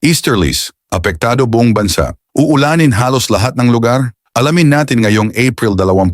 Easterlies, apektado buong bansa. Uulanin halos lahat ng lugar? Alamin natin ngayong April 21.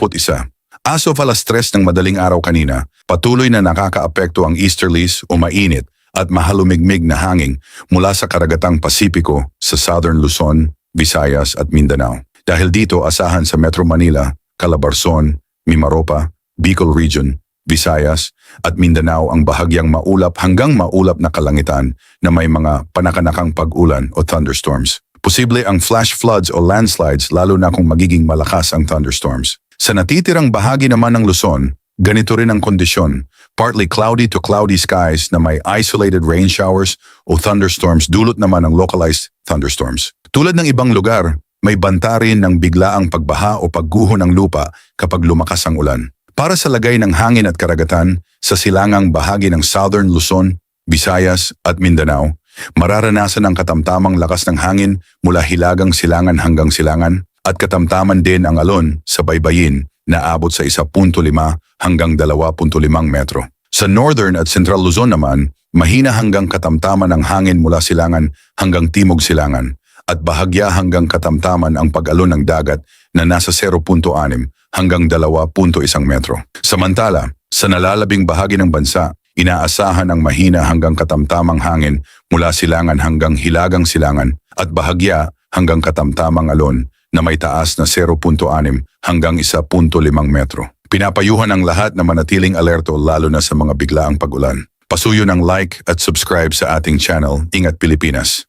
As of alas 3 ng madaling araw kanina, patuloy na nakakaapekto ang easterlies o mainit at mahalumigmig na hangin mula sa karagatang Pasipiko sa Southern Luzon, Visayas at Mindanao. Dahil dito asahan sa Metro Manila, Calabarzon, Mimaropa, Bicol Region, Visayas at Mindanao ang bahagyang maulap hanggang maulap na kalangitan na may mga panakanakang pag-ulan o thunderstorms. Posible ang flash floods o landslides lalo na kung magiging malakas ang thunderstorms. Sa natitirang bahagi naman ng Luzon, ganito rin ang kondisyon, partly cloudy to cloudy skies na may isolated rain showers o thunderstorms dulot naman ng localized thunderstorms. Tulad ng ibang lugar, may banta rin ng biglaang pagbaha o pagguho ng lupa kapag lumakas ang ulan. Para sa lagay ng hangin at karagatan sa silangang bahagi ng Southern Luzon, Visayas at Mindanao, mararanasan ang katamtamang lakas ng hangin mula hilagang silangan hanggang silangan at katamtaman din ang alon sa baybayin na abot sa 1.5 hanggang 2.5 metro. Sa Northern at Central Luzon naman, mahina hanggang katamtaman ang hangin mula silangan hanggang timog silangan at bahagya hanggang katamtaman ang pag-alon ng dagat na nasa 0.6 hanggang 2.1 metro. Samantala, sa nalalabing bahagi ng bansa, inaasahan ang mahina hanggang katamtamang hangin mula silangan hanggang hilagang silangan at bahagya hanggang katamtamang alon na may taas na 0.6 hanggang 1.5 metro. Pinapayuhan ang lahat na manatiling alerto lalo na sa mga biglaang pag-ulan. Pasuyo ng like at subscribe sa ating channel. Ingat Pilipinas!